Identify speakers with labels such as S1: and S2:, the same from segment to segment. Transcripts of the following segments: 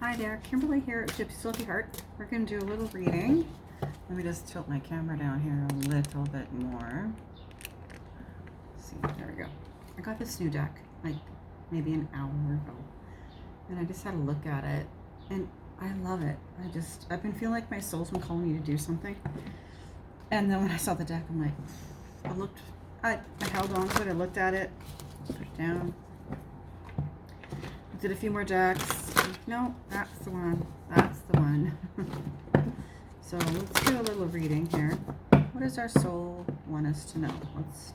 S1: Hi there, Kimberly here at Gypsy Lucky Heart. We're going to do a little reading. Let me just tilt my camera down here a little bit more. Let's see, there we go. I got this new deck like maybe an hour ago, and I just had a look at it, and I love it. I've been feeling like my soul's been calling me to do something. And then when I saw the deck, I'm like, I held on to it, I looked at it, put it down, did a few more decks. No, that's the one. That's the one. So let's do a little reading here. What does our soul want us to know? Let's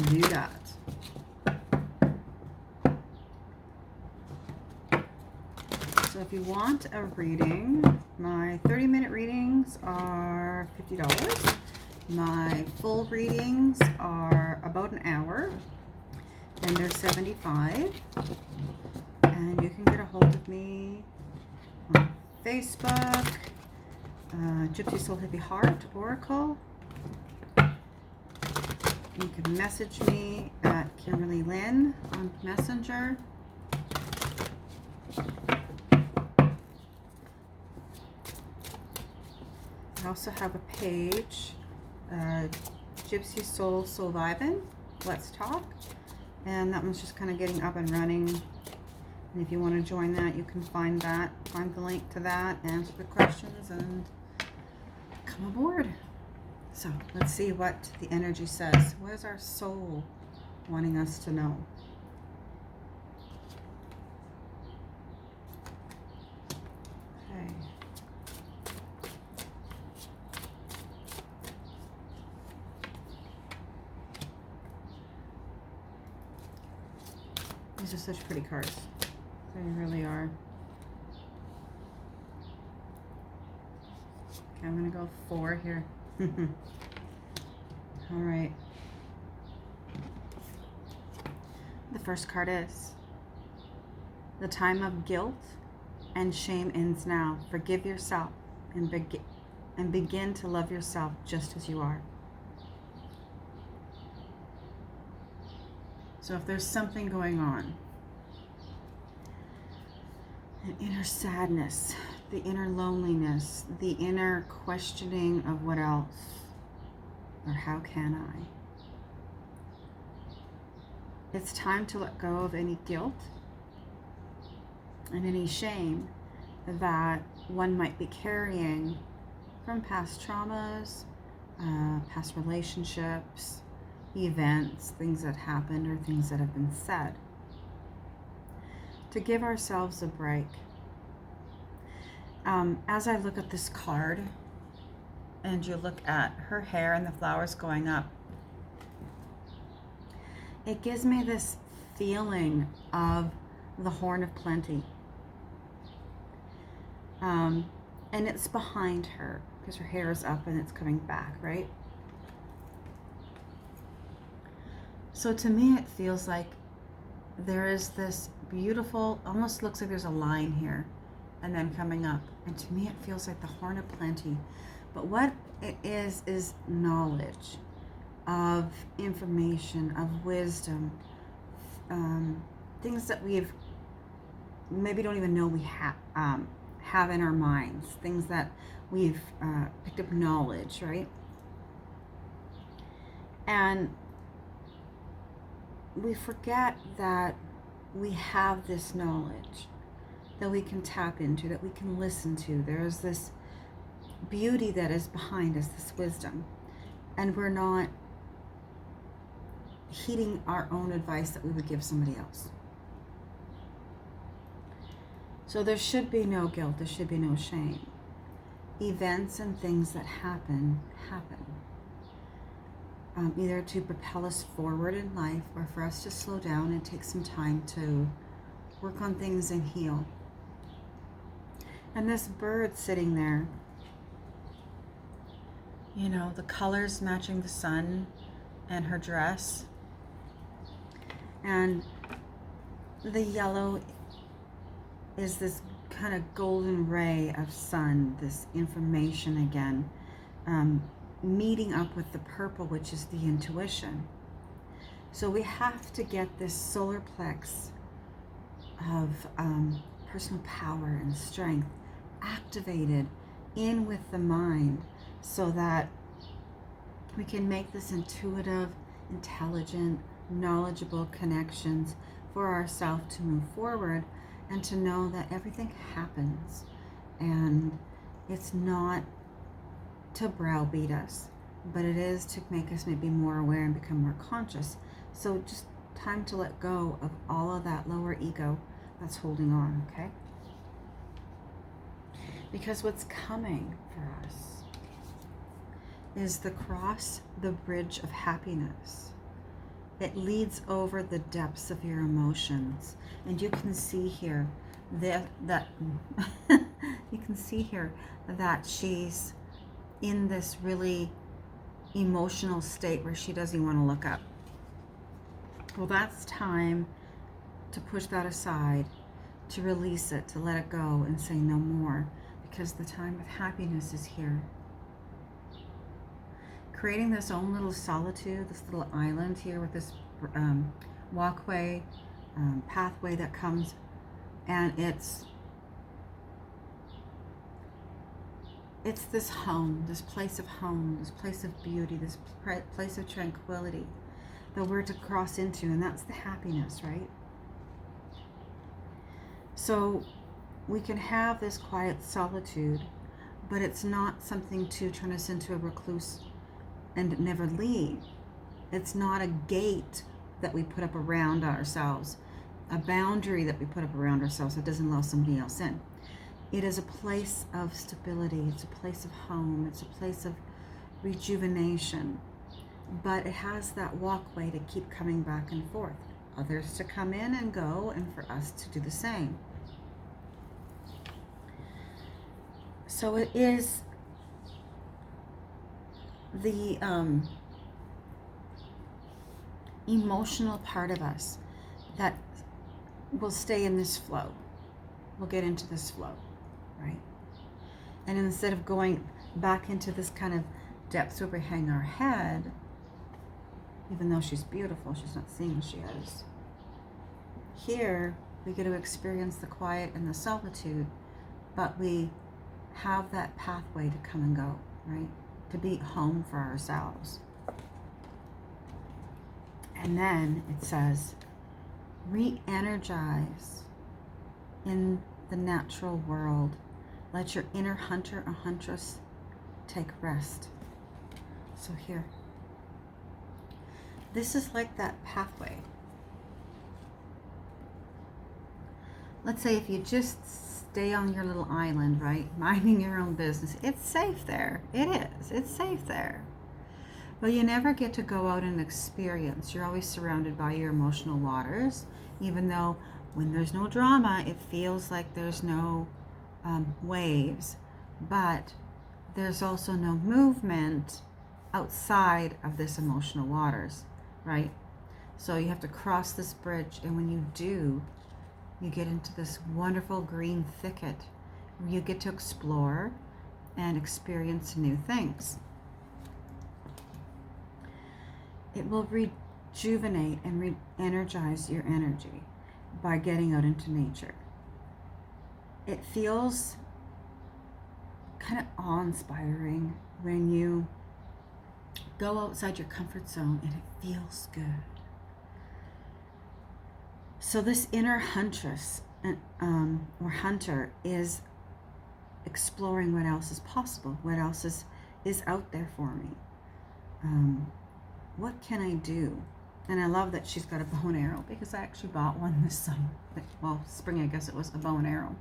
S1: do that. So if you want a reading, my 30-minute readings are $50. My full readings are about an hour, and they're $75. And you can get a hold of me on Facebook, Gypsy Soul Hippie Heart Oracle. You can message me at Kimberly Lynn on Messenger. I also have a page, Gypsy Soul Vibin', Let's Talk. And that one's just kind of getting up and running. And if you want to join that, you can find the link to that, answer the questions, and come aboard. So let's see what the energy says. What is our soul wanting us to know? Okay. These are such pretty cards. They really are. Okay, I'm going to go 4 here. All right. The first card is: the time of guilt and shame ends now. Forgive yourself and begin to love yourself just as you are. So if there's something going on, an inner sadness, the inner loneliness, the inner questioning of what else, or how can I? It's time to let go of any guilt and any shame that one might be carrying from past traumas, past relationships, events, things that happened, or things that have been said. To give ourselves a break. As I look at this card, and you look at her hair and the flowers going up, it gives me this feeling of the Horn of Plenty. And it's behind her because her hair is up and it's coming back, right? So to me, it feels like there is this beautiful, almost looks like there's a line here and then coming up. And to me, it feels like the Horn of Plenty. But what it is knowledge of information, of wisdom, things that we've maybe don't even know we have in our minds, things that we've picked up knowledge, right? And we forget that we have this knowledge that we can tap into, that we can listen to. There's this beauty that is behind us, this wisdom, and we're not heeding our own advice that we would give somebody else. So there should be no guilt, there should be no shame. Events and things that happen. Either to propel us forward in life or for us to slow down and take some time to work on things and heal. And this bird sitting there, you know, the colors matching the sun and her dress. And the yellow is this kind of golden ray of sun, this information again, meeting up with the purple, which is the intuition. So we have to get this solar plex of personal power and strength activated in with the mind so that we can make this intuitive, intelligent, knowledgeable connections for ourselves to move forward and to know that everything happens and it's not to browbeat us, but it is to make us maybe more aware and become more conscious. So just time to let go of all of that lower ego that's holding on, okay? Because what's coming for us is the cross, the bridge of happiness. It leads over the depths of your emotions. And you can see here that you can see here that she's in this really emotional state where she doesn't want to look up. Well, that's time to push that aside, to release it, to let it go and say no more, because the time of happiness is here. Creating this own little solitude, this little island here with this walkway, pathway that comes, and it's this home, this place of beauty, this place of tranquility that we're to cross into, and that's the happiness, right? So we can have this quiet solitude, but it's not something to turn us into a recluse and never leave. It's not a gate that we put up around ourselves, a boundary that we put up around ourselves that doesn't allow somebody else in. It is a place of stability. It's a place of home. It's a place of rejuvenation. But it has that walkway to keep coming back and forth. Others to come in and go, and for us to do the same. So it is the emotional part of us that will stay in this flow. We'll get into this flow, right? And instead of going back into this kind of depths where we hang our head, even though she's beautiful, she's not seeing what she is. Here, we get to experience the quiet and the solitude, but we have that pathway to come and go, right? To be home for ourselves. And then it says, re-energize in the natural world. Let your inner hunter or huntress take rest. So here, this is like that pathway. Let's say if you just stay on your little island, right, minding your own business, it's safe there. It is. It's safe there. But you never get to go out and experience. You're always surrounded by your emotional waters, even though when there's no drama, it feels like there's no waves, but there's also no movement outside of this emotional waters, right? So you have to cross this bridge, and when you do, you get into this wonderful green thicket where you get to explore and experience new things. It will rejuvenate and re-energize your energy by getting out into nature. It feels kind of awe-inspiring when you go outside your comfort zone and it feels good. So this inner huntress or hunter is exploring what else is possible, what else is out there for me. What can I do? And I love that she's got a bow and arrow, because I actually bought one this summer. Well, spring, I guess it was, a bow and arrow.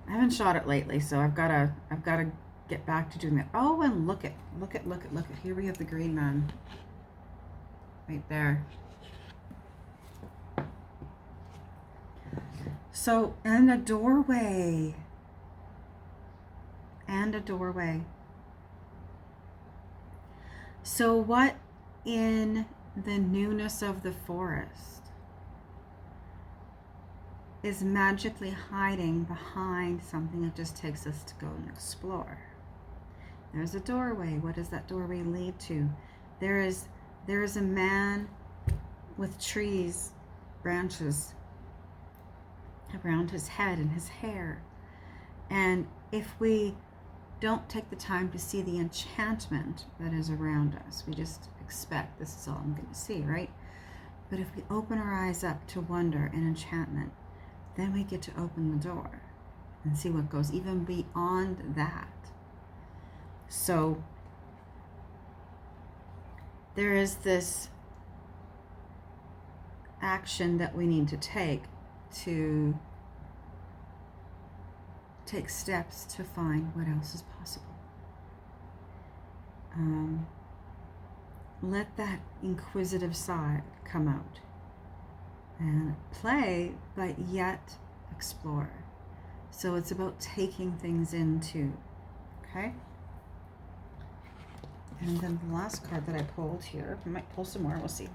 S1: I haven't shot it lately, so I've got to get back to doing that. Oh, and look at. Here we have the green man. Right there. So, and a doorway. So what in the newness of the forest is magically hiding behind something that just takes us to go and explore? There's a doorway. What does that doorway lead to? There is a man with trees, branches, around his head and his hair. And if we don't take the time to see the enchantment that is around us, we just expect this is all I'm going to see, right? But if we open our eyes up to wonder and enchantment, then we get to open the door and see what goes even beyond that. So there is this action that we need to take steps to find what else is possible. Let that inquisitive side come out and play, but yet explore. So it's about taking things into, okay? And then the last card that I pulled here, I might pull some more, we'll see,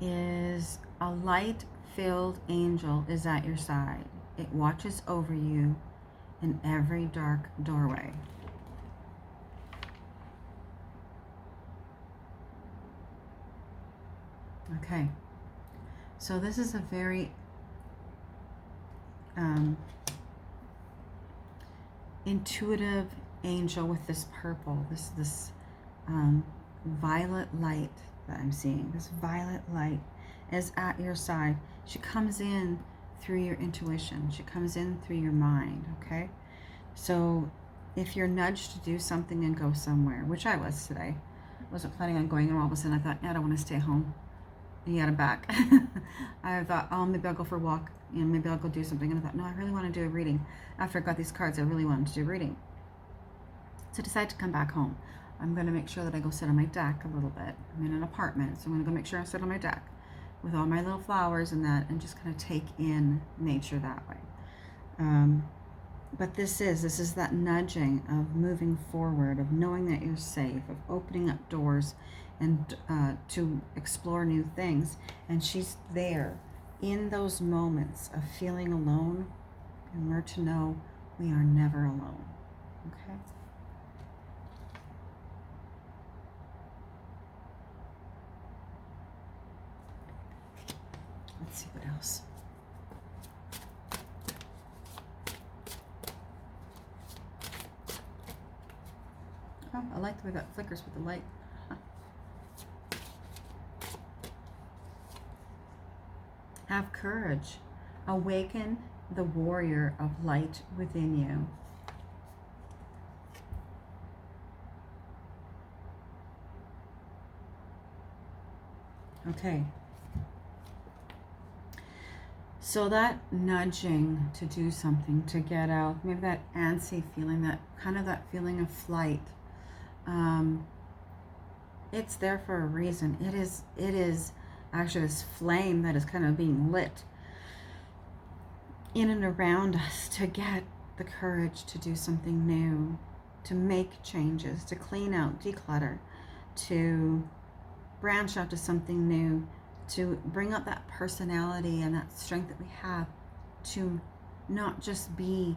S1: is a light-filled angel is at your side. It watches over you in every dark doorway. Okay, so this is a very intuitive angel with this purple, this violet light that I'm seeing. This violet light is at your side. She comes in through your intuition. She comes in through your mind, okay? So if you're nudged to do something and go somewhere, which I was today, wasn't planning on going, and all of a sudden I thought, I don't want to stay home. And yet I'm back. I thought, oh, maybe I'll go for a walk, and maybe I'll go do something. And I thought, no, I really want to do a reading. After I got these cards, I really wanted to do a reading. So I decided to come back home. I'm going to make sure that I go sit on my deck a little bit. I'm in an apartment, so I'm going to go make sure I sit on my deck with all my little flowers and that, and just kind of take in nature that way. But this is that nudging of moving forward, of knowing that you're safe, of opening up doors and to explore new things. And she's there in those moments of feeling alone, and we're to know we are never alone. Okay? Let's see what else. Oh, I like the way that flickers with the light. Huh. Have courage. Awaken the warrior of light within you. Okay. So that nudging to do something, to get out, maybe that antsy feeling, that kind of that feeling of flight, it's there for a reason. It is actually this flame that is kind of being lit in and around us to get the courage to do something new, to make changes, to clean out, declutter, to branch out to something new, to bring up that personality and that strength that we have, to not just be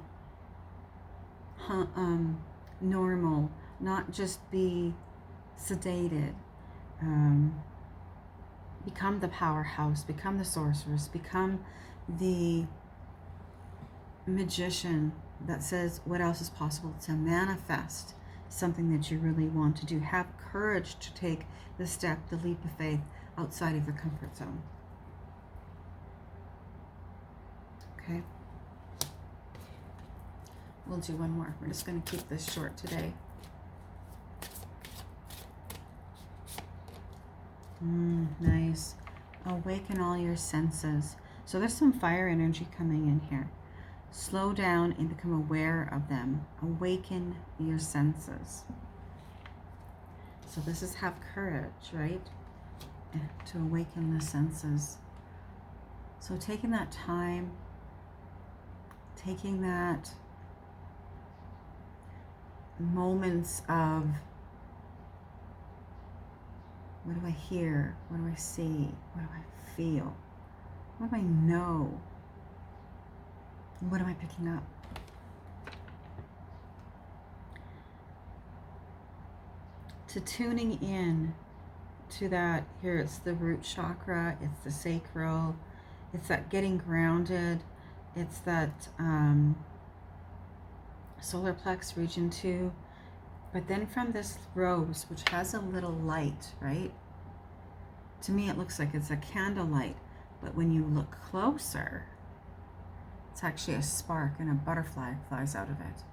S1: normal, not just be sedated, become the powerhouse, become the sorceress, become the magician that says what else is possible, to manifest something that you really want to do. Have courage to take the step, the leap of faith outside of your comfort zone. Okay? We'll do one more. We're just going to keep this short today. Nice. Awaken all your senses. So there's some fire energy coming in here. Slow down and become aware of them. Awaken your senses. So this is have courage, right? To awaken the senses. So taking that time, taking that moments of what do I hear? What do I see? What do I feel? What do I know? What am I picking up? To tuning in to that, here it's the root chakra, it's the sacral, It's that getting grounded. It's that solar plex region 2. But then from this rose, which has a little light, right? To me, it looks like it's a candlelight. But when you look closer, it's actually a spark and a butterfly flies out of it.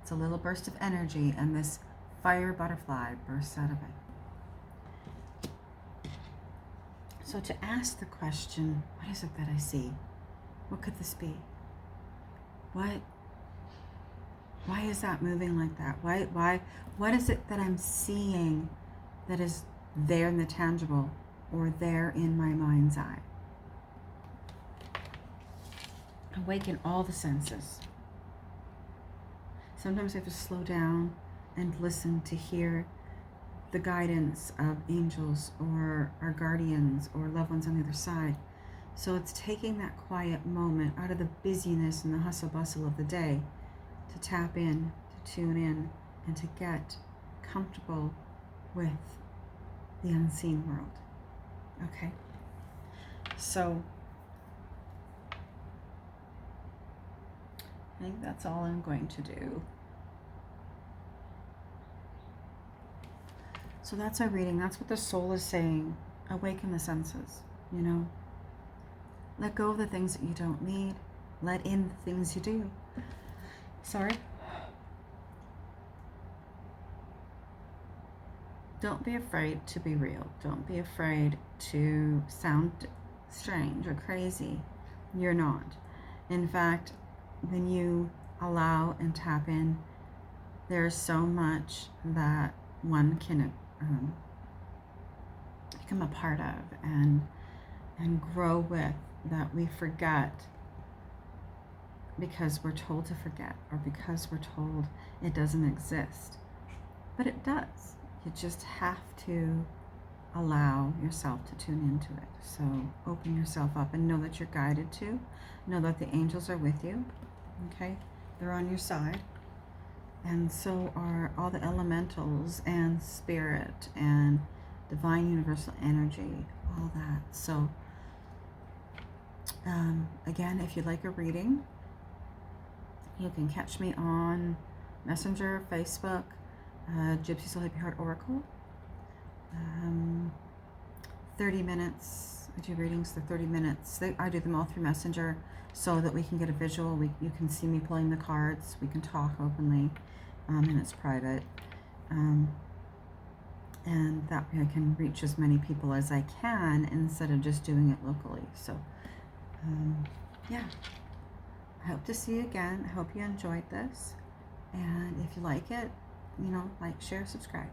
S1: It's a little burst of energy, and this fire butterfly bursts out of it. So to ask the question, what is it that I see? What could this be? Why is that moving like that? What is it that I'm seeing that is there in the tangible or there in my mind's eye? Awaken all the senses. Sometimes I have to slow down and listen to hear the guidance of angels or our guardians or loved ones on the other side. So it's taking that quiet moment out of the busyness and the hustle bustle of the day to tap in, to tune in, and to get comfortable with the unseen world. Okay? So I think that's all I'm going to do. So that's our reading. That's what the soul is saying. Awaken the senses, you know. Let go of the things that you don't need. Let in the things you do. Sorry. Don't be afraid to be real. Don't be afraid to sound strange or crazy. You're not. In fact, when you allow and tap in, there's so much that one can become a part of and grow with that we forget because we're told to forget or because we're told it doesn't exist. But it does. You just have to allow yourself to tune into it. So open yourself up and know that you're guided to. Know that the angels are with you. Okay? They're on your side. And so are all the elementals and spirit and divine universal energy, all that. So again, if you'd like a reading, you can catch me on Messenger, Facebook, Gypsy Soul Hippie Heart Oracle. 30 minutes. I do readings for 30 minutes. I do them all through Messenger so that we can get a visual. You can see me pulling the cards. We can talk openly, and it's private. And that way I can reach as many people as I can instead of just doing it locally. So, yeah. I hope to see you again. I hope you enjoyed this. And if you like it, like, share, subscribe.